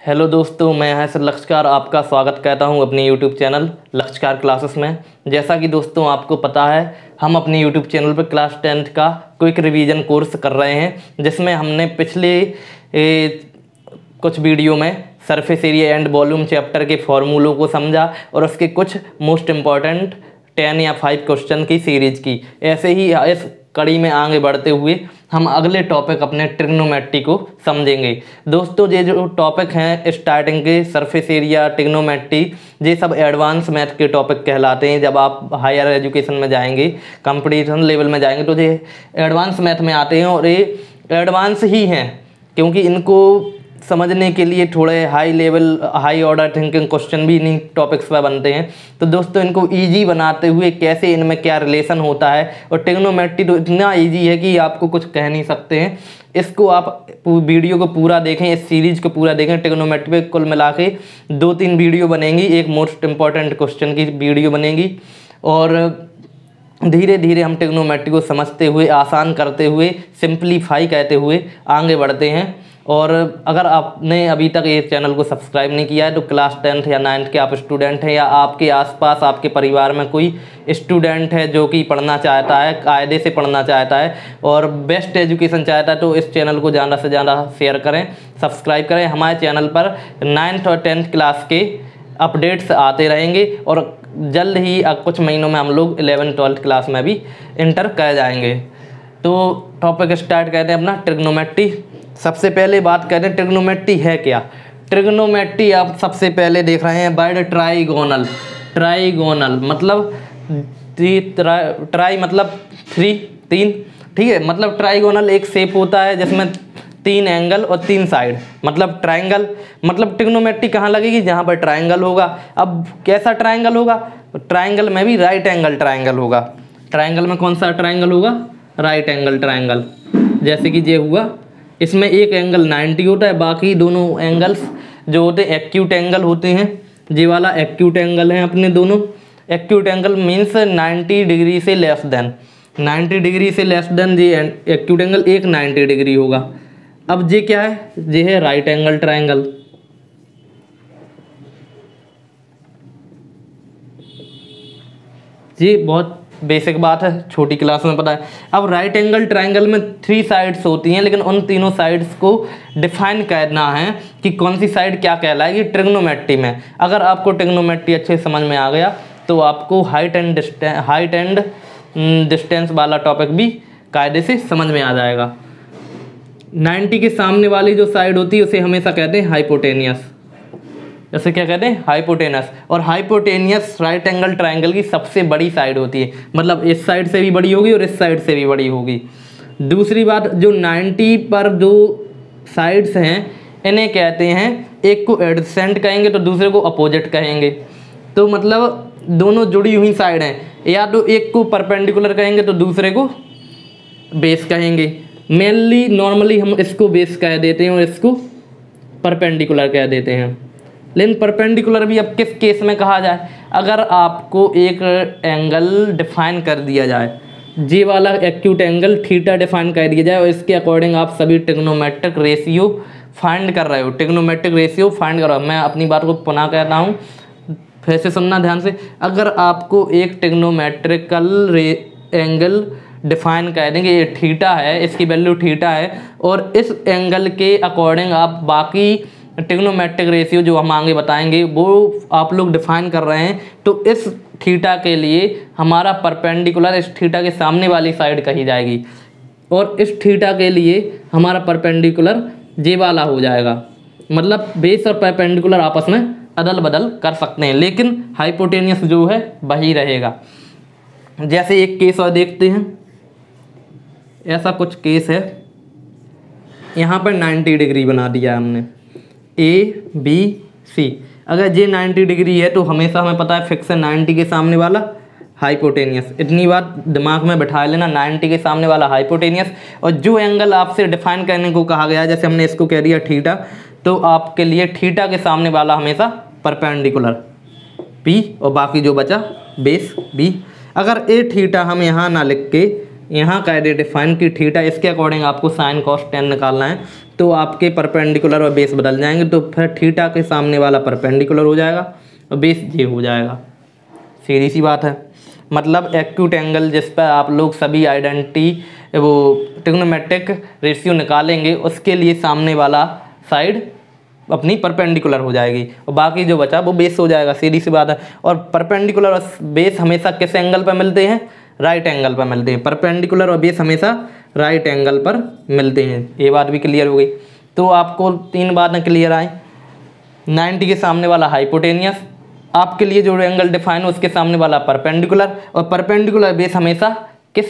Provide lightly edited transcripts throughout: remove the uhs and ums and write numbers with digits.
Hello दोस्तों, मैं हैसर लक्षकार आपका स्वागत करता हूं अपने यूट्यूब चैनल लक्षकार क्लासेस में। जैसा कि दोस्तों आपको पता है, हम अपने यूट्यूब चैनल पर क्लास 10th का क्विक रिवीजन कोर्स कर रहे हैं, जिसमें हमने पिछले कुछ वीडियो में surface area and volume chapter के फॉर्मूलों को समझा और उसके कुछ मोस्ट इम्पॉर्टेंट 10 या 5 क्वेश्चन की सीरीज की। ऐसे ही इस कड़ी में आगे बढ़ते हुए हम अगले टॉपिक अपने ट्रिग्नोमेट्री को समझेंगे। दोस्तों, ये जो टॉपिक हैं स्टार्टिंग के सरफेस एरिया, ट्रिग्नोमेट्री, ये सब एडवांस मैथ के टॉपिक कहलाते हैं। जब आप हायर एजुकेशन में जाएंगे, कंपटीशन लेवल में जाएंगे, तो ये एडवांस मैथ में आते हैं और ये एडवांस ही हैं क्योंकि इनको समझने के लिए थोड़े high level, high order thinking question भी इन्हीं टॉपिक्स पर बनते हैं। तो दोस्तों, इनको इजी बनाते हुए कैसे इनमें क्या रिलेशन होता है, और ट्रिग्नोमेट्री तो इतना इजी है कि आपको कुछ कह नहीं सकते हैं। इसको आप वीडियो को पूरा देखें, इस सीरीज को पूरा देखें। ट्रिग्नोमेट्री पे कुल मिला के 2-3 वीडियो बनेंगी, एक मोस्ट इंपॉर्टेंट क्वेश्चन की वीडियो बनेगी, और धीरे धीरे हम ट्रिग्नोमेट्री को समझते हुए, आसान करते हुए, सिंप्लीफाई कहते हुए आगे बढ़ते हैं। और अगर आपने अभी तक ये चैनल को सब्सक्राइब नहीं किया है तो क्लास 10th या 9th के आप स्टूडेंट हैं, या आपके आसपास आपके परिवार में कोई स्टूडेंट है जो कि पढ़ना चाहता है, कायदे से पढ़ना चाहता है और बेस्ट एजुकेशन चाहता है, तो इस चैनल को ज़्यादा से ज़्यादा शेयर करें, सब्सक्राइब करें। हमारे चैनल पर 9th और 10th क्लास के अपडेट्स आते रहेंगे और जल्द ही कुछ महीनों में हम लोग 11th-12th क्लास में भी इंटर कर जाएंगे। तो टॉपिक स्टार्ट करते हैं अपना ट्रिग्नोमेट्री। सबसे पहले बात करें ट्रिग्नोमेट्री है क्या। ट्रिग्नोमेट्री आप सबसे पहले देख रहे हैं वर्ड ट्राइगोनल। ट्राइगोनल मतलब ट्राई मतलब 3, ठीक है। मतलब ट्राइगोनल एक शेप होता है जिसमें 3 एंगल और 3 साइड, मतलब ट्रायंगल। मतलब ट्रिग्नोमेट्री कहाँ लगेगी? जहाँ पर ट्रायंगल होगा। अब कैसा ट्रायंगल होगा? ट्रायंगल में भी राइट एंगल ट्रायंगल होगा। ट्रायंगल में कौन सा ट्रायंगल होगा? Right angle triangle. जैसे कि ये हुआ, इसमें एक एंगल 90 होता है, बाकी दोनों एंगल्स जो होते हैं एक्यूट एंगल होते हैं। ये वाला एक्यूट एंगल है अपने दोनों। एक्यूट एंगल मीन्स 90 डिग्री से लेस देन, 90 डिग्री से लेस देन ये एक्यूट एंगल एक 90 डिग्री होगा। अब ये क्या है? ये है राइट एंगल ट्रायंगल। ये बहुत बेसिक बात है, छोटी क्लास में पता है। अब राइट एंगल ट्रायंगल में 3 साइड्स होती हैं, लेकिन उन तीनों साइड्स को डिफाइन करना है कि कौन सी साइड क्या कहलाएगी ट्रिग्नोमेट्री में। अगर आपको ट्रिग्नोमेट्री अच्छे समझ में आ गया तो आपको हाइट एंड डिस्टेंस वाला टॉपिक भी कायदे से समझ में आ जाएगा। 90 के सामने वाली जो साइड होती है उसे हमेशा कहते हैं हाइपोटेनियस। जैसे क्या कहते हैं? हाइपोटेनस। और हाइपोटेनियस राइट एंगल ट्रायंगल की सबसे बड़ी साइड होती है, मतलब इस साइड से भी बड़ी होगी और इस साइड से भी बड़ी होगी। दूसरी बात, जो 90 पर जो साइड्स हैं इन्हें कहते हैं, एक को एडजेसेंट कहेंगे तो दूसरे को अपोजिट कहेंगे। तो मतलब दोनों जुड़ी हुई साइड हैं, या तो एक को परपेंडिकुलर कहेंगे तो दूसरे को बेस कहेंगे। मेनली नॉर्मली हम इसको बेस कह देते हैं और इसको परपेंडिकुलर कह देते हैं। लेकिन परपेंडिकुलर भी अब किस केस में कहा जाए? अगर आपको एक एंगल डिफाइन कर दिया जाए, जी वाला एक्यूट एंगल थीटा डिफाइन कर दिया जाए और इसके अकॉर्डिंग आप सभी ट्रिग्नोमेट्रिक रेशियो फाइंड कर रहे हो, ट्रिग्नोमेट्रिक रेशियो फाइंड कर रहे हो। मैं अपनी बात को पुनः कहता हूँ, फिर से सुनना ध्यान से। अगर आपको एक ट्रिग्नोमेट्रिकल एंगल डिफाइन कर देंगे, ये थीटा है, इसकी वैल्यू थीटा है, और इस एंगल के अकॉर्डिंग आप बाकी ट्रिग्नोमेट्रिक रेशियो जो हम आगे बताएंगे वो आप लोग डिफाइन कर रहे हैं, तो इस थीटा के लिए हमारा परपेंडिकुलर इस थीटा के सामने वाली साइड कही जाएगी, और इस थीटा के लिए हमारा परपेंडिकुलर ये वाला हो जाएगा। मतलब बेस और परपेंडिकुलर आपस में अदल बदल कर सकते हैं, लेकिन हाइपोटेनियस जो है वही रहेगा। जैसे एक केस और देखते हैं। ऐसा कुछ केस है, यहाँ पर 90 डिग्री बना दिया है हमने, ABC। अगर ये 90 डिग्री है तो हमेशा हमें पता है फिक्स है 90 के सामने वाला हाइपोटेनियस। इतनी बात दिमाग में बैठा लेना, 90 के सामने वाला हाइपोटेनियस। और जो एंगल आपसे डिफाइन करने को कहा गया है, जैसे हमने इसको कह दिया थीटा, तो आपके लिए थीटा के सामने वाला हमेशा परपेंडिकुलर P और बाकी जो बचा बेस B। अगर ए थीटा हम यहाँ ना लिख के यहाँ कायदे डिफाइन की थीटा इसके अकॉर्डिंग आपको साइन कॉस टेन निकालना है, तो आपके परपेंडिकुलर और बेस बदल जाएंगे, तो फिर थीटा के सामने वाला परपेंडिकुलर हो जाएगा और बेस ये हो जाएगा। सीधी सी बात है। मतलब एक्यूट एंगल जिस पर आप लोग सभी आइडेंटिटी वो ट्रिग्नोमेट्रिक रेशियो निकालेंगे उसके लिए सामने वाला साइड अपनी परपेंडिकुलर हो जाएगी और बाकी जो बचा वो बेस हो जाएगा। सीधी सी बात है। और परपेंडिकुलर और बेस हमेशा किस एंगल पर मिलते हैं? राइट एंगल पर मिलते हैं। परपेंडिकुलर और बेस हमेशा राइट एंगल पर मिलते हैं। ये बात भी क्लियर हो गई। तो आपको 3 बातें क्लियर आए। 90 के सामने वाला हाइपोटेनियस, आपके लिए जो एंगल डिफाइन हो उसके सामने वाला परपेंडिकुलर, और परपेंडिकुलर बेस हमेशा किस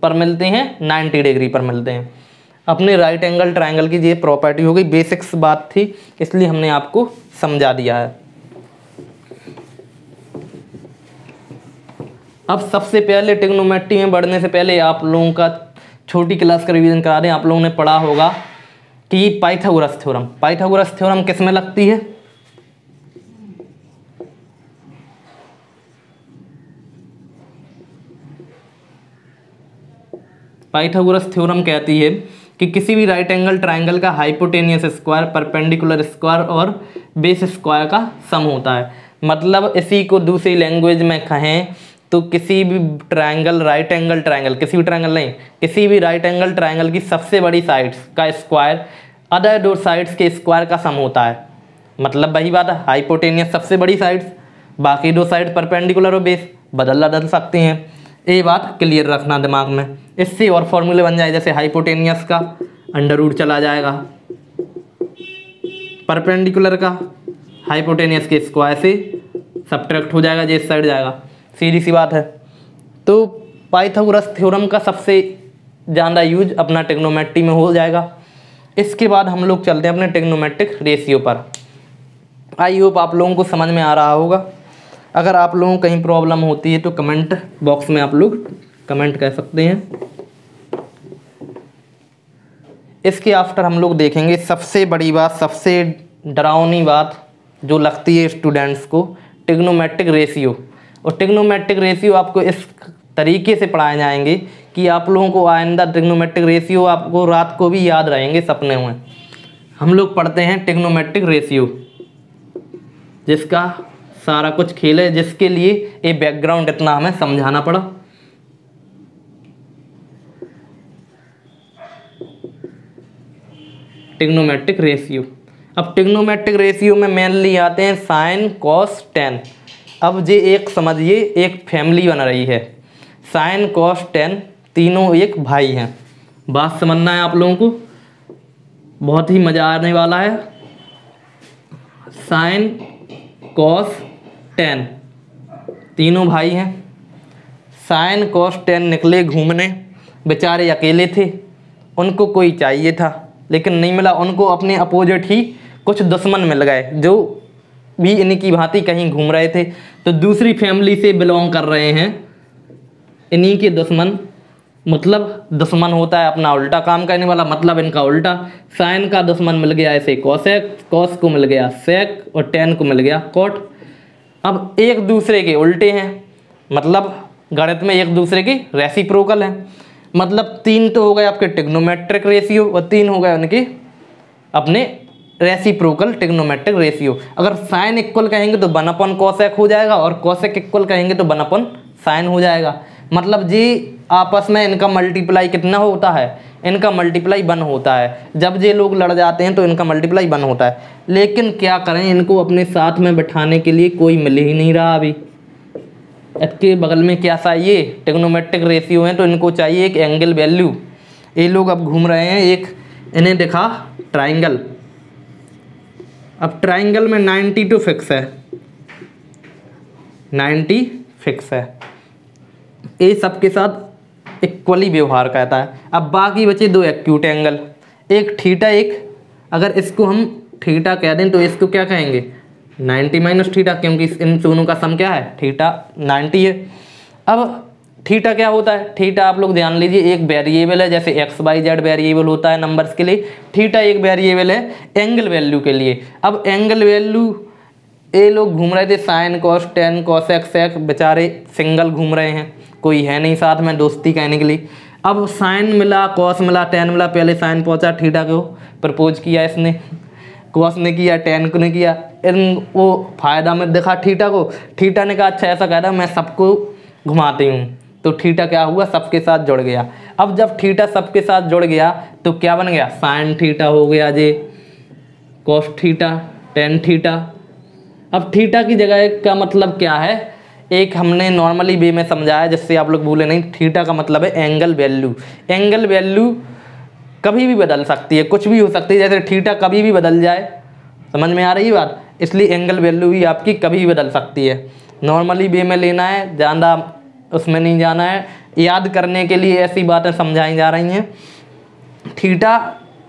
पर मिलते हैं? 90 डिग्री पर मिलते हैं। अपने राइट एंगल ट्रायंगल की ये प्रॉपर्टी हो गई। बेसिक्स बात थी इसलिए हमने आपको समझा दिया है। अब सबसे पहले ट्रिग्नोमेट्री में बढ़ने से पहले आप लोगों का छोटी क्लास का रिवीजन करा दें। आप लोगों ने पढ़ा होगा कि पाइथागोरस थ्योरम, पाइथागोरस थ्योरम किस में लगती है? पाइथागोरस थ्योरम कहती है कि किसी भी राइट एंगल ट्रायंगल का हाइपोटेनियस स्क्वायर, परपेंडिकुलर स्क्वायर और बेस स्क्वायर का सम होता है। मतलब इसी को दूसरी लैंग्वेज में कहें तो किसी भी ट्रायंगल, राइट एंगल ट्रायंगल, किसी भी ट्रायंगल नहीं, किसी भी राइट एंगल ट्रायंगल की सबसे बड़ी साइड्स का स्क्वायर अदर 2 साइड्स के स्क्वायर का सम होता है। मतलब वही बात है, हाइपोटेनियस सबसे बड़ी साइड्स, बाकी 2 साइड परपेंडिकुलर और बेस बदल सकते हैं। ये बात क्लियर रखना दिमाग में। इससे और फॉर्मूले बन जाए, जैसे हाइपोटेनियस का अंडर रूट चला जाएगा, परपेंडिकुलर का हाइपोटेनियस के स्क्वायर से सब्ट्रैक्ट हो जाएगा, जिस साइड जाएगा। सीधी सी बात है। तो पाइथागोरस थ्योरम का सबसे ज़्यादा यूज अपना ट्रिग्नोमेट्री में हो जाएगा। इसके बाद हम लोग चलते हैं अपने ट्रिग्नोमेट्रिक रेशियो पर। आई होप आप लोगों को समझ में आ रहा होगा। अगर आप लोगों को कहीं प्रॉब्लम होती है तो कमेंट बॉक्स में आप लोग कमेंट कर सकते हैं। इसके आफ्टर हम लोग देखेंगे सबसे बड़ी बात, सबसे डरावनी बात जो लगती है स्टूडेंट्स को, ट्रिग्नोमेट्रिक रेशियो। और ट्रिग्नोमेट्रिक रेशियो आपको इस तरीके से पढ़ाए जाएंगे कि आप लोगों को आइंदा ट्रिग्नोमेट्रिक रेशियो आपको रात को भी याद रहेंगे सपने में। हम लोग पढ़ते हैं ट्रिग्नोमेट्रिक रेशियो, जिसका सारा कुछ खेल है, जिसके लिए ये बैकग्राउंड इतना हमें समझाना पड़ा। Trigonometric ratio. अब ट्रिग्नोमेट्रिक रेशियो में मेनली आते हैं साइन, कॉस, टेन। अब ये एक समझिए एक फैमिली बन रही है। साइन, कॉस, टेन तीनों एक भाई हैं। बात समझना है आप लोगों को, बहुत ही मज़ा आने वाला है। साइन, कॉस, टेन तीनों भाई हैं। साइन, कॉस, टेन निकले घूमने, बेचारे अकेले थे, उनको कोई चाहिए था लेकिन नहीं मिला। उनको अपने अपोजिट ही कुछ दुश्मन मिल गए जो भी इनकी भांति कहीं घूम रहे थे। तो दूसरी फैमिली से बिलोंग कर रहे हैं इन्हीं के दुश्मन। मतलब दुश्मन होता है अपना उल्टा काम करने वाला, मतलब इनका उल्टा। साइन का दुश्मन मिल गया ऐसे कॉसेक, कॉस को मिल गया सेक और टेन को मिल गया कॉट। अब एक दूसरे के उल्टे हैं, मतलब गणित में एक दूसरे के रेसिप्रोकल हैं। मतलब 3 तो हो गए आपके ट्रिग्नोमेट्रिक रेशियो और 3 हो गए उनके अपने रेसिप्रोकल ट्रिग्नोमेट्रिक रेशियो। अगर साइन इक्वल कहेंगे तो 1 कॉसेक हो जाएगा और कॉसेक इक्वल कहेंगे तो 1 साइन हो जाएगा। मतलब जी आपस में इनका मल्टीप्लाई कितना होता है? इनका मल्टीप्लाई 1 होता है। जब ये लोग लड़ जाते हैं तो इनका मल्टीप्लाई 1 होता है। लेकिन क्या करें, इनको अपने साथ में बिठाने के लिए कोई मिल ही नहीं रहा। अभी इसके बगल में क्या चाहिए? ट्रिग्नोमेट्रिक रेशियो है तो इनको चाहिए एक एंगल वैल्यू। ये लोग अब घूम रहे हैं, एक इन्हें दिखा ट्राइंगल। अब ट्राइंगल में 92 फिक्स है, 90 फिक्स है। ये सबके साथ इक्वली व्यवहार करता है। अब बाकी बचे 2 एक्यूट एंगल, एक थीटा, एक अगर इसको हम थीटा कह दें तो इसको क्या कहेंगे? 90 माइनस थीटा, क्योंकि इन दोनों का सम क्या है? थीटा 90 है। अब थीटा क्या होता है? थीटा आप लोग ध्यान लीजिए एक वेरिएबल है, जैसे एक्स वाई जेड वेरिएबल होता है नंबर्स के लिए, थीटा एक वेरिएबल है एंगल वैल्यू के लिए। अब एंगल वैल्यू ये लोग घूम रहे थे साइन, कॉस, टेन, कॉसेक, सेक, बेचारे सिंगल घूम रहे हैं, कोई है नहीं साथ में दोस्ती कहने के लिए। अब साइन मिला, कॉस मिला, टेन मिला, पहले साइन पहुंचा, थीटा को प्रपोज किया इसने, कॉस ने किया, टेन को ने किया, इन वो फायदा में दिखा थीटा को, थीटा ने कहा अच्छा ऐसा कह रहा मैं सबको घुमाती हूँ, तो थीटा क्या हुआ, सबके साथ जुड़ गया। अब जब थीटा सबके साथ जुड़ गया तो क्या बन गया, साइन थीटा हो गया जे, कॉस थीटा, टेन थीटा। अब थीटा की जगह का मतलब क्या है, एक हमने नॉर्मली वे में समझाया जिससे आप लोग भूले नहीं। थीटा का मतलब है एंगल वैल्यू। एंगल वैल्यू कभी भी बदल सकती है, कुछ भी हो सकती है, जैसे थीटा कभी भी बदल जाए, समझ में आ रही है बात, इसलिए एंगल वैल्यू भी आपकी कभी भी बदल सकती है। नॉर्मली वे में लेना है, ज़्यादा उसमें नहीं जाना है, याद करने के लिए ऐसी बातें समझाई जा रही हैं। थीटा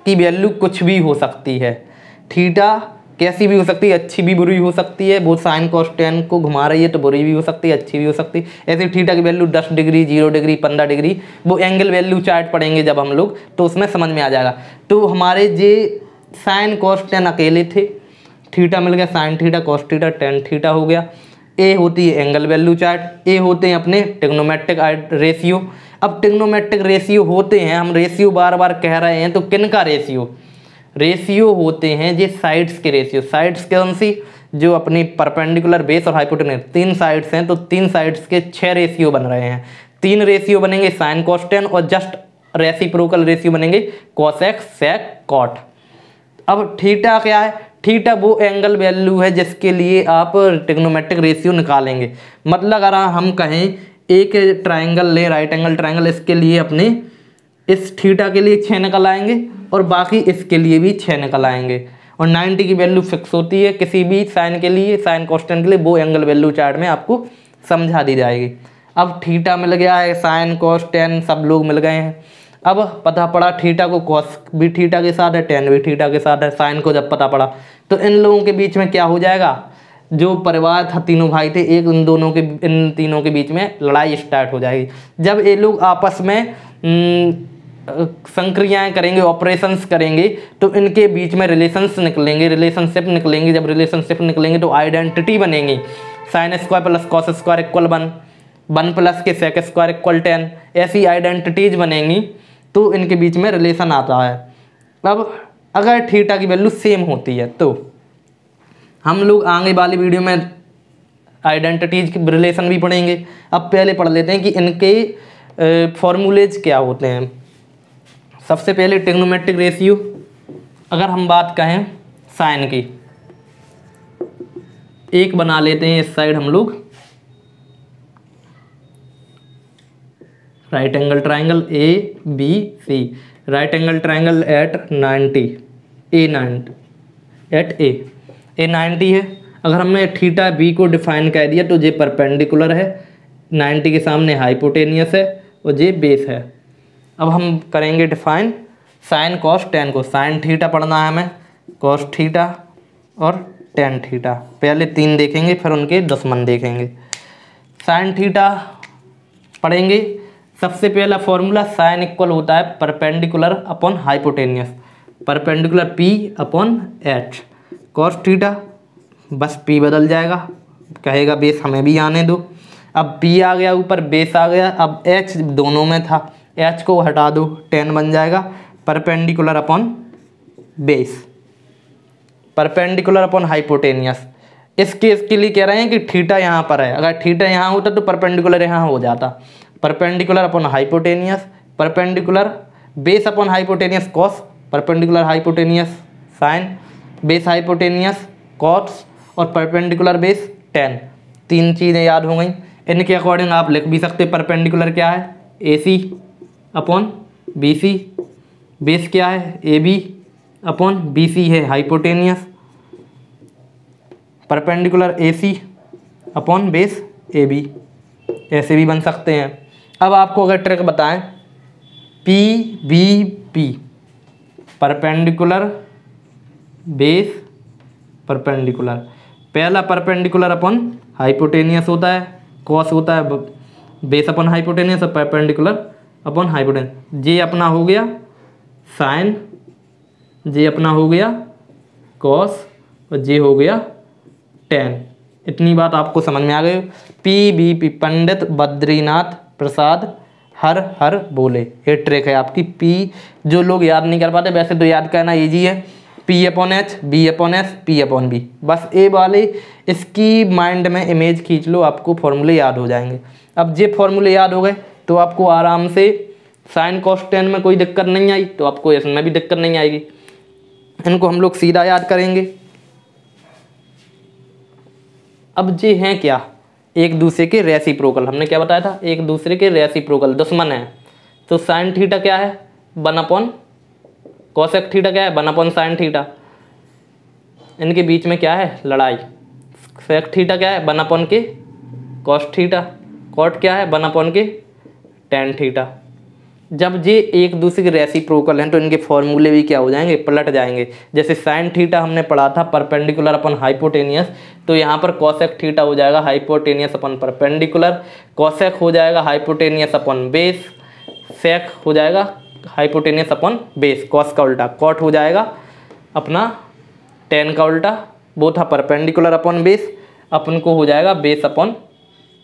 की वैल्यू कुछ भी हो सकती है, थीटा कैसी भी हो सकती है, अच्छी भी बुरी हो सकती है। वो साइन कॉस टेन को घुमा रही है तो बुरी भी हो सकती है, अच्छी भी हो सकती है। ऐसे थीटा की वैल्यू 10 डिग्री, 0 डिग्री, 15 डिग्री, वो एंगल वैल्यू चार्ट पढ़ेंगे जब हम लोग, तो उसमें समझ में आ जाएगा। तो हमारे जे साइन कॉस टेन अकेले थे, थीटा मिल गया, sine theta, cos theta, tan theta हो गया। ए होती है एंगल वैल्यू चार्ट, ए होते हैं अपने ट्रिग्नोमेट्रिक रेशियो। अब ट्रिग्नोमेट्रिक रेशियो होते हैं, हम रेशियो बार बार कह रहे हैं, तो किन का रेशियो, रेशियो होते हैं ये साइड्स के रेशियो। साइड्स कौन सी, जो अपनी परपेंडिकुलर, बेस और हाइपोटेनस, 3 साइड्स हैं, तो 3 साइड्स के 6 रेशियो बन रहे हैं। 3 रेशियो बनेंगे साइन कॉस टेन, और जस्ट रेसिप्रोकल रेशियो बनेंगे कॉस एक्स सेक कॉट। अब थीटा क्या है, थीटा वो एंगल वैल्यू है जिसके लिए आप ट्रिग्नोमेट्रिक रेशियो निकालेंगे। मतलब अगर हम कहें एक ट्राइंगल ले, राइट एंगल ट्राइंगल, इसके लिए अपने इस थीटा के लिए 6 निकल आएंगे और बाकी इसके लिए भी 6 निकल आएंगे। और 90 की वैल्यू फिक्स होती है किसी भी साइन के लिए, साइन कॉन्स्टेंट के लिए, वो एंगल वैल्यू चार्ट में आपको समझा दी जाएगी। अब थीटा मिल गया है, साइन कॉस टेन सब लोग मिल गए हैं। अब पता पड़ा थीटा को कॉस भी थीटा के साथ है, टेन भी थीटा के साथ है, साइन को जब पता पड़ा तो इन लोगों के बीच में क्या हो जाएगा, जो परिवार था, तीनों भाई थे, एक इन तीनों के बीच में लड़ाई स्टार्ट हो जाएगी। जब ये लोग आपस में संक्रियाएं करेंगे, ऑपरेशंस करेंगे, तो इनके बीच में रिलेशनशिप निकलेंगे। जब रिलेशनशिप निकलेंगे तो आइडेंटिटी बनेगी, sine square plus cos square equal 1, 1 plus के सेक स्क्वायर इक्वल 10, ऐसी आइडेंटिटीज बनेंगी, तो इनके बीच में रिलेशन आता है। अब अगर थीटा की वैल्यू सेम होती है तो हम लोग आगे वाली वीडियो में आइडेंटिटीज के रिलेशन भी पढ़ेंगे। अब पहले पढ़ लेते हैं कि इनके फॉर्मूलेज क्या होते हैं। सबसे पहले ट्रिग्नोमेट्रिक रेशियो, अगर हम बात कहें साइन की, एक बना लेते हैं इस साइड हम लोग right angle triangle A B C, right angle triangle at 90, at A 90 है। अगर हमने थीटा बी को डिफाइन कर दिया तो ये परपेंडिकुलर है, 90 के सामने हाइपोटेनियस है और ये बेस है। अब हम करेंगे डिफाइन साइन कॉस टेन को। साइन थीटा पढ़ना है हमें, कॉस थीटा और टेन थीटा, पहले 3 देखेंगे फिर उनके दुश्मन देखेंगे। साइन थीटा पढ़ेंगे, सबसे पहला फॉर्मूला साइन इक्वल होता है perpendicular upon hypotenuse, perpendicular P upon H. Cos theta बस पी बदल जाएगा, कहेगा बेस हमें भी आने दो। अब पी आ गया ऊपर, बेस आ गया, अब एच दोनों में था, एच को हटा दो, 10 बन जाएगा perpendicular upon base, perpendicular upon hypotenuse. इस केस के लिए कह रहे हैं कि थीटा यहाँ पर है, अगर थीटा यहाँ होता तो परपेंडिकुलर यहाँ हो जाता, perpendicular upon hypotenuse, perpendicular base upon hypotenuse cos, perpendicular hypotenuse sine, base hypotenuse cos और परपेंडिकुलर बेस 10। 3 चीज़ें याद हो गई। इनके अकॉर्डिंग आप लिख भी सकते, परपेंडिकुलर क्या है A C upon B C, base क्या है A B upon B C है hypotenuse, perpendicular A C upon base A B, ऐसे भी बन सकते हैं। अब आपको अगर ट्रिक बताएं, P B P, perpendicular base perpendicular, पहला परपेंडिकुलर अपॉन हाइपोटेनियस होता है, कॉस होता है बेस अपॉन हाइपोटेनियस और परपेंडिकुलर अपॉन हाइपोटेनियस। जे अपना हो गया साइन, जे अपना हो गया कॉस और जे हो गया टेन। इतनी बात आपको समझ में आ गई। पी बी पी, पंडित बद्रीनाथ प्रसाद हर हर बोले। ये ट्रिक है आपकी। पी जो लोग याद नहीं कर पाते, वैसे तो याद करना ईजी है, P upon H, B upon S, P upon B. बस ए वाले इसकी माइंड में इमेज खींच लो, आपको फॉर्मूले याद हो जाएंगे। अब ये फॉर्मूले याद हो गए तो आपको आराम से साइन कॉस टेन में कोई दिक्कत नहीं आई तो आपको इसमें भी दिक्कत नहीं आएगी। इनको हम लोग सीधा याद करेंगे। अब ये हैं क्या, एक दूसरे के रेसिप्रोकल। हमने क्या बताया था, एक दूसरे के रेसिप्रोकल, दुश्मन है। तो साइन थीटा क्या है, 1 अपॉन कॉसेक थीटा क्या है, 1 अपॉन साइन थीटा। इनके बीच में क्या है, लड़ाई। सेक थीटा क्या है, 1 अपॉन के कॉस थीटा। कॉट क्या है, 1 अपॉन के टेन थीटा। जब ये एक दूसरे के रेसिप्रोकल हैं तो इनके फॉर्मूले भी क्या हो जाएंगे, पलट जाएंगे। जैसे साइन थीटा हमने पढ़ा था परपेंडिकुलर अपन हाइपोटेनियस, तो यहाँ पर कॉसेक थीटा हो जाएगा हाइपोटेनियस अपन परपेंडिकुलर, कॉसेक हो जाएगा हाइपोटेनियस अपन बेस, सेक हो जाएगा हाइपोटेनियस अपन बेस, कॉस का उल्टा, कॉट हो जाएगा अपना टेन का उल्टा, वो था परपेंडिकुलर अपन बेस, अपन को हो जाएगा बेस अपन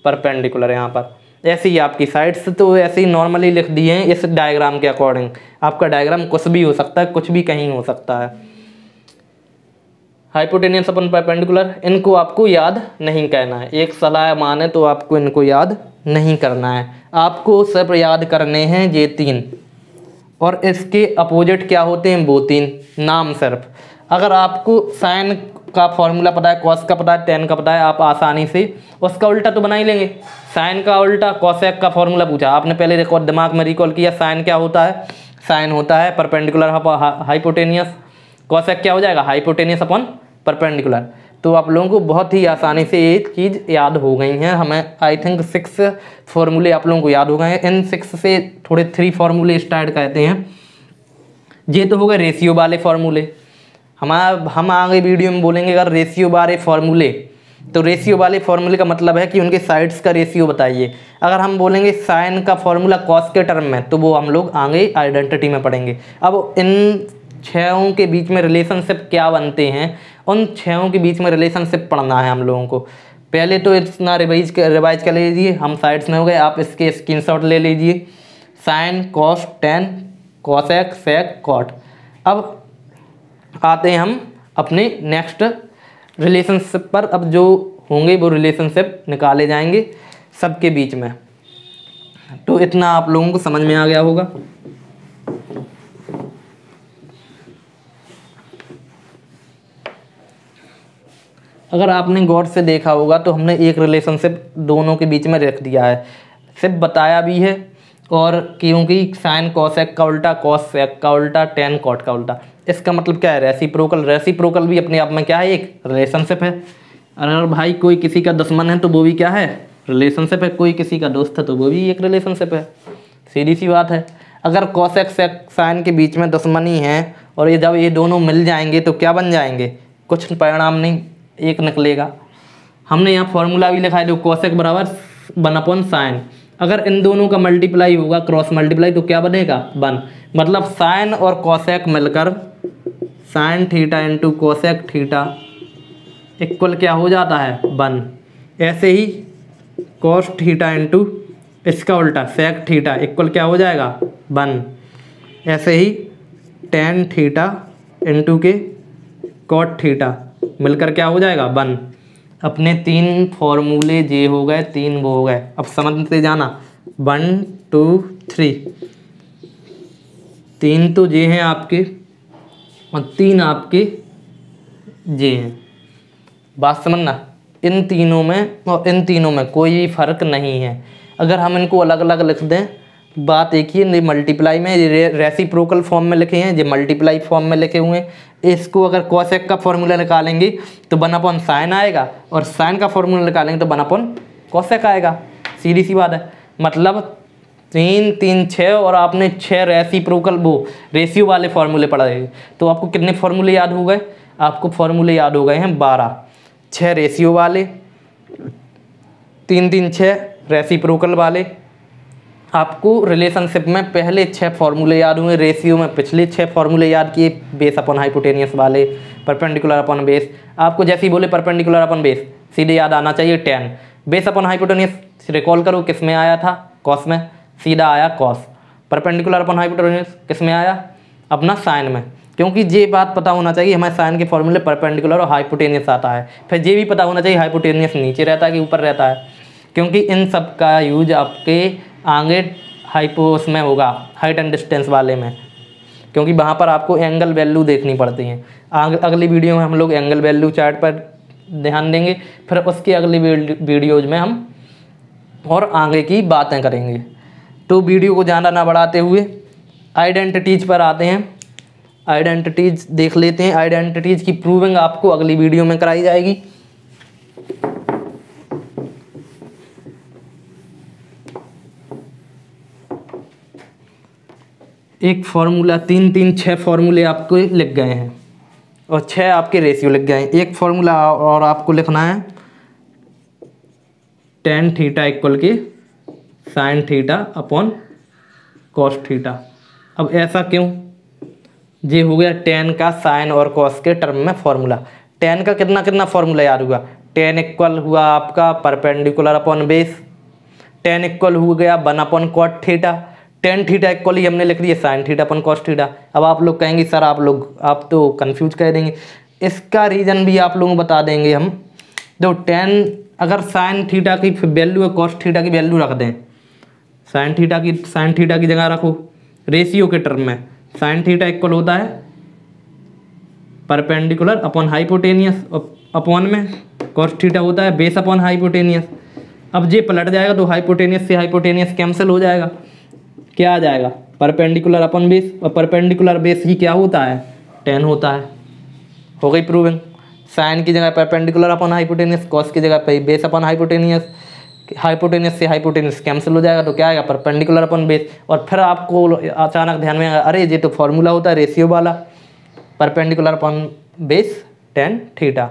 परपेंडिकुलर। यहाँ पर ऐसी ही आपकी साइड्स तो ऐसे ही नॉर्मली लिख दिए हैं इस डायग्राम के अकॉर्डिंग। आपका डायग्राम कुछ भी हो सकता है, कुछ भी कहीं हो सकता है। हाइपोटेनियस अपन परपेंडिकुलर, इनको आपको याद नहीं करना है। एक सलाह माने तो आपको इनको याद नहीं करना है, आपको सिर्फ याद करने हैं ये तीन, और इसके अपोजिट क्या होते हैं, वो तीन नाम सिर्फ। अगर आपको साइन का फॉर्मूला पता है, कॉस का पता है, टेन का पता है, आप आसानी से उसका उल्टा तो बना ही लेंगे। साइन का उल्टा कॉसेक का फॉर्मूला पूछा, आपने पहले रिकॉर्ड दिमाग में रिकॉल किया। साइन क्या होता है, साइन होता है परपेंडिकुलर हाइपोटेनियस, कॉसेक क्या हो जाएगा, हाइपोटेनियस अपॉन परपेंडिकुलर। तो आप लोगों को बहुत ही आसानी से ये चीज़ याद हो गई हैं। हमें आई थिंक 6 फॉर्मूले आप लोगों को याद हो गए हैं। इन 6 से थोड़े 3 फॉर्मूले स्टार्ट करते हैं। ये तो हो गए रेशियो वाले फॉर्मूले। हम आगे वीडियो में बोलेंगे अगर रेशियो वाले फॉर्मूले, तो रेशियो वाले फॉर्मूले का मतलब है कि उनके साइड्स का रेशियो बताइए। अगर हम बोलेंगे साइन का फॉर्मूला कॉस के टर्म में, तो वो हम लोग आगे आइडेंटिटी में पढ़ेंगे। अब इन छहों के बीच में रिलेशनशिप क्या बनते हैं, उन छहों के बीच में रिलेशनशिप पढ़ना है हम लोगों को। पहले तो इतना रिवाइज कर लीजिए, हम साइड्स में हो गए, आप इसके स्क्रीनशॉट ले लीजिए। Sine cos tan cosec sec cot. अब आते हैं हम अपने नेक्स्ट रिलेशनशिप पर। अब जो होंगे वो रिलेशनशिप निकाले जाएंगे सबके बीच में। तो इतना आप लोगों को समझ में आ गया होगा। अगर आपने गौर से देखा होगा तो हमने एक रिलेशनशिप दोनों के बीच में रख दिया है, सिर्फ बताया भी है। और क्योंकि साइन कॉसेक का उल्टा, कॉस सेक का उल्टा, टेन कॉट का उल्टा, इसका मतलब क्या है, रेसिप्रोकल। रेसिप्रोकल भी अपने आप में क्या है, एक रिलेशनशिप है। अगर भाई कोई किसी का दुश्मन है तो वो भी क्या है, रिलेशनशिप है। कोई किसी का दोस्त है तो वो भी एक रिलेशनशिप है। सीधी सी बात है। अगर कॉसेक सेक साइन के बीच में दुश्मनी है और ये जब ये दोनों मिल जाएंगे तो क्या बन जाएंगे, कुछ परिणाम नहीं, एक निकलेगा। हमने यहाँ फॉर्मूला भी लिखा है, जो कॉसेक बराबर 1 अपॉन साइन। अगर इन दोनों का मल्टीप्लाई होगा, क्रॉस मल्टीप्लाई, तो क्या बनेगा, 1। मतलब साइन और कॉसेक मिलकर sine theta into cosec theta equal क्या हो जाता है, 1। ऐसे ही कॉस थीटा इंटू इसका उल्टा सेक थीटा इक्वल क्या हो जाएगा, 1। ऐसे ही टेन थीटा इंटू के कॉट थीटा मिलकर क्या हो जाएगा, 1। अपने 3 फॉर्मूले जे हो गए, 3 वो हो गए। अब समझते जाना, 1 2 3, 3 तो जे हैं आपके और 3 आपके जे हैं। बात समझना, इन तीनों में और इन तीनों में कोई फर्क नहीं है। अगर हम इनको अलग अलग लिख दें, बात एक ही है। मल्टीप्लाई में रेसिप्रोकल फॉर्म में लिखे हैं, ये मल्टीप्लाई फॉर्म में लिखे हुए हैं। इसको अगर कॉसेक का फॉर्मूला निकालेंगे तो 1 अपॉन साइन आएगा, और साइन का फॉर्मूला निकालेंगे तो 1 अपॉन कॉसेक आएगा। सीधी सी बात है। मतलब 3 3 6, और आपने 6 रेसिप्रोकल वो रेशियो वाले फॉर्मूले पढ़े, तो आपको कितने फॉर्मूले याद हो गए, आपको फॉर्मूले याद हो गए हैं 12। 6 रेशियो वाले, 3 3 6 रेसिप्रोकल वाले। आपको रिलेशनशिप में पहले 6 फॉर्मूले याद हुए, रेशियो में पिछले 6 फॉर्मूले याद किए, बेस अपॉन हाइपोटेनियस वाले, परपेंडिकुलर अपॉन बेस। आपको जैसे ही बोले परपेंडिकुलर अपॉन बेस, सीधे याद आना चाहिए 10। बेस अपॉन हाइपोटेनियस रिकॉल करो, किस में आया था, कॉस में। सीधा आया कॉस। परपेंडिकुलर अपॉन हाइपोटेन्यूस किस में आया, अपना साइन में, क्योंकि ये बात पता होना चाहिए हमारे साइन के फॉर्मूले परपेंडिकुलर और हाइपोटेनियस आता है। फिर ये भी पता होना चाहिए हाइपोटेनियस नीचे रहता है कि ऊपर रहता है, क्योंकि इन सब का यूज आपके आगे हाइपोस में होगा, हाइट एंड डिस्टेंस वाले में, क्योंकि वहाँ पर आपको एंगल वैल्यू देखनी पड़ती हैं। अगली वीडियो में हम लोग एंगल वैल्यू चार्ट पर ध्यान देंगे, फिर उसकी अगली वीडियोज में हम और आगे की बातें करेंगे। तो वीडियो को ज़्यादा ना बढ़ाते हुए आइडेंटिटीज पर आते हैं। आइडेंटिटीज देख लेते हैं। आइडेंटिटीज की प्रूविंग आपको अगली वीडियो में कराई जाएगी। एक फार्मूला 6 फार्मूले आपको लिख गए हैं और 6 आपके रेशियो लिख गए हैं। एक फार्मूला और आपको लिखना है tan थीटा इक्वल के sin theta upon cos theta. अब ऐसा क्यों, ये हो गया tan का sin और cos के टर्म में फार्मूला। tan का कितना फार्मूला याद हुआ, tan इक्वल हुआ आपका perpendicular upon base, tan equal हो गया 1 upon cot theta, tan theta equal ही हमने लिख दिया sin theta upon cos theta. अब आप लोग कहेंगे सर आप तो कंफ्यूज कर देंगे, इसका रीज़न भी आप लोगों को बता देंगे हम। तो tan अगर sin थीटा की वैल्यू है cos थीटा की वैल्यू रख दें, sin थीटा की जगह रखो रेशियो के टर्म में, sin थीटा इक्वल होता है परपेंडिकुलर अपॉन हाइपोटेनियस अपॉन में cos थीटा होता है बेस अपॉन हाइपोटेनियस। अब ये पलट जाएगा तो हाइपोटेनियस से हाइपोटेनियस कैंसिल हो जाएगा, क्या आ जाएगा परपेंडिकुलर अपॉन बेस, और परपेंडिकुलर बेस ही क्या होता है, tan होता है। हो गई प्रूविंग। साइन की जगह परपेंडिकुलर अपॉन हाइपोटेनियस, कॉस की जगह पे बेस अपॉन हाइपोटेनियस, हाइपोटेनियस से हाइपोटेनियस कैंसिल हो जाएगा तो क्या आएगा परपेंडिकुलर अपॉन बेस। और फिर आपको अचानक ध्यान में आएगा अरे ये तो फॉर्मूला होता है रेशियो वाला, perpendicular upon base tan theta.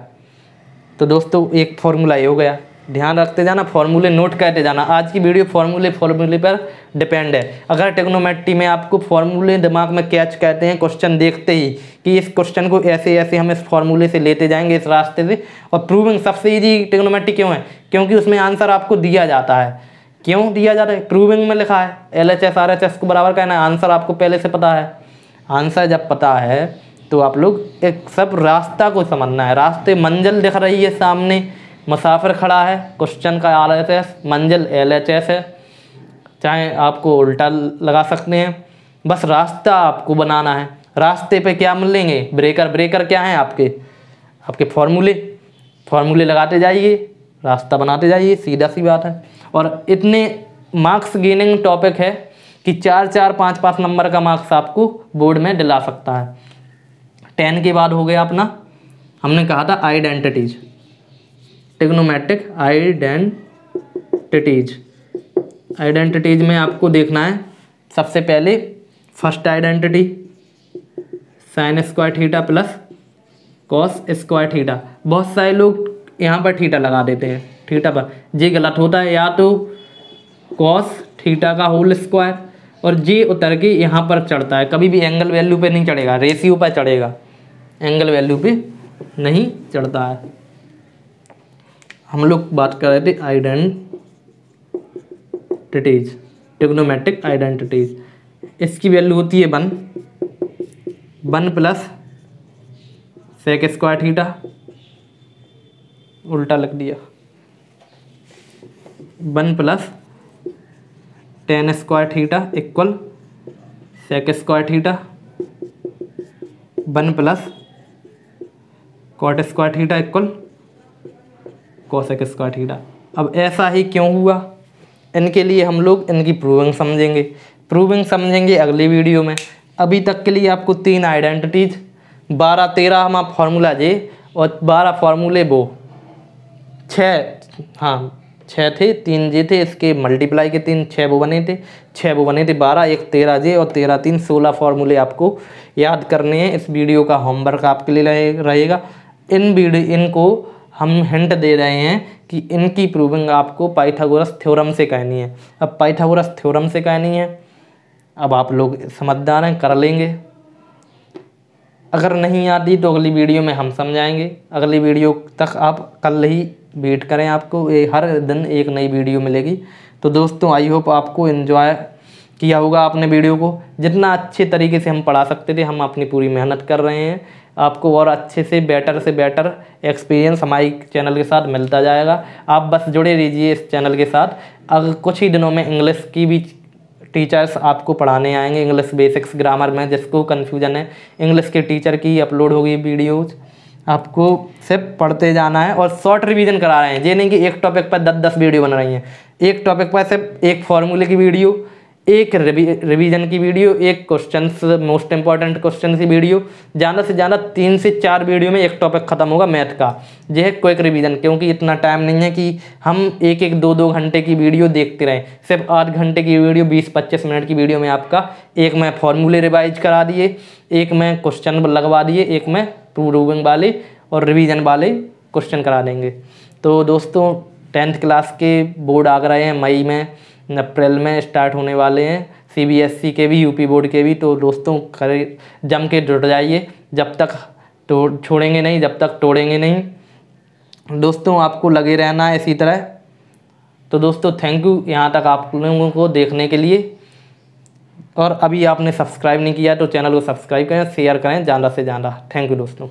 तो दोस्तों एक फार्मूला ये हो गया, ध्यान रखते जाना, फार्मूले नोट करते जाना। आज की वीडियो फार्मूले पर डिपेंड है। अगर ट्रिग्नोमेट्री में आपको फार्मूले दिमाग में कैच करते हैं क्वेश्चन देखते ही कि इस क्वेश्चन को ऐसे हम इस फार्मूले से लेते जाएंगे इस रास्ते से। और प्रूविंग सबसे ईजी ट्रिग्नोमेट्री क्यों है, क्योंकि उसमें आंसर आपको दिया जाता है। क्यों दिया जाता है, प्रूविंग में लिखा है LHS RHS को बराबर करना है, आंसर आपको पहले से पता है। आंसर जब पता है तो आप लोग एक सब रास्ता को समझना है, रास्ते मंजिल दिख रही है सामने, मुसाफिर खड़ा है, क्वेश्चन का RHS, मंजिल LHS है, चाहे आपको उल्टा लगा सकते हैं, बस रास्ता आपको बनाना है। रास्ते पे क्या मिलेंगे, ब्रेकर क्या हैं आपके फार्मूले लगाते जाइए, रास्ता बनाते जाइए, सीधा सी बात है। और इतने मार्क्स गेनिंग टॉपिक है कि 4 5 नंबर का मार्क्स आपको बोर्ड में दिला सकता है। 10 के बाद हो गया अपना, हमने कहा था आइडेंटिटीज, ट्रिग्नोमेट्रिक आइडेंटिटीज में आपको देखना है सबसे पहले first identity sine square theta plus cos square theta. बहुत सारे लोग यहाँ पर थीटा लगा देते हैं, थीटा पर, ये गलत होता है। या तो कॉस थीटा का होल स्क्वायर और ये उतर के यहाँ पर चढ़ता है, कभी भी एंगल वैल्यू पे नहीं चढ़ेगा, रेशियो पर चढ़ेगा, एंगल वैल्यू पे नहीं चढ़ता है। हम लोग बात कर रहे थे आइडेंटिटीज, ट्रिग्नोमेट्रिक आइडेंटिटीज। इसकी वैल्यू होती है 1 प्लस सेक स्क्वायर थीटा, उल्टा लिख दिया, 1 plus tan square theta equal sec square theta, 1 plus cot square theta equal cosec square theta. अब ऐसा ही क्यों हुआ, इनके लिए हम लोग इनकी प्रूविंग समझेंगे अगली वीडियो में। अभी तक के लिए आपको 3 आइडेंटिटीज, 12-13 हमारा फार्मूला जे और 12 फार्मूले वो 6 थे, 3 जे थे, इसके मल्टीप्लाई के 6 वो बने थे, 12, एक 13 जे और 13 3 16 फार्मूले आपको याद करने हैं। इस वीडियो का होमवर्क आपके लिए रहेगा। इनको हम हिंट दे रहे हैं कि इनकी प्रूविंग आपको पाइथागोरस थ्योरम से कहनी है। अब पाइथागोरस थ्योरम से कहनी है, अब आप लोग समझदार हैं, कर लेंगे। अगर नहीं आती तो अगली वीडियो में हम समझाएंगे। अगली वीडियो तक आप कल ही वेट करें, आपको हर दिन एक नई वीडियो मिलेगी। तो दोस्तों आई होप आपको एंजॉय किया होगा आपने वीडियो को। जितना अच्छे तरीके से हम पढ़ा सकते थे हम अपनी पूरी मेहनत कर रहे हैं। आपको और अच्छे से बेटर एक्सपीरियंस हमारे चैनल के साथ मिलता जाएगा। आप बस जुड़े रहिए इस चैनल के साथ। अगर कुछ ही दिनों में इंग्लिश की भी टीचर्स आपको पढ़ाने आएंगे, इंग्लिश बेसिक्स ग्रामर में जिसको कन्फ्यूजन है, इंग्लिश के टीचर की अपलोड होगी वीडियोज़। आपको सिर्फ पढ़ते जाना है और शॉर्ट रिवीजन करा रहे हैं। ये नहीं कि एक टॉपिक पर 10-10 वीडियो बन रही हैं। एक टॉपिक पर सिर्फ एक फार्मूले की वीडियो, एक रिवीजन की वीडियो, एक क्वेश्चंस मोस्ट इंपॉर्टेंट क्वेश्चन की वीडियो, ज़्यादा से ज़्यादा 3 से 4 वीडियो में एक टॉपिक ख़त्म होगा मैथ का। यह है क्विक रिवीजन, क्योंकि इतना टाइम नहीं है कि हम एक 2-2 घंटे की वीडियो देखते रहें। सिर्फ आध घंटे की वीडियो 20-25 मिनट की वीडियो में आपका एक में फार्मूले रिवाइज करा दिए, एक में क्वेश्चन लगवा दिए, एक में प्रूविंग वाले और रिवीजन वाले क्वेश्चन करा देंगे। तो दोस्तों 10th क्लास के बोर्ड आ रहे हैं मई में, अप्रैल में स्टार्ट होने वाले हैं, CBSE के भी, यूपी बोर्ड के भी। तो दोस्तों जम के जुट जाइए, जब तक तो छोड़ेंगे नहीं, जब तक तोड़ेंगे नहीं। दोस्तों आपको लगे रहना है इसी तरह। तो दोस्तों थैंक यू यहाँ तक आप लोगों को देखने के लिए। और अभी आपने सब्सक्राइब नहीं किया तो चैनल को सब्सक्राइब करें, शेयर करें ज़्यादा से ज़्यादा। थैंक यू दोस्तों।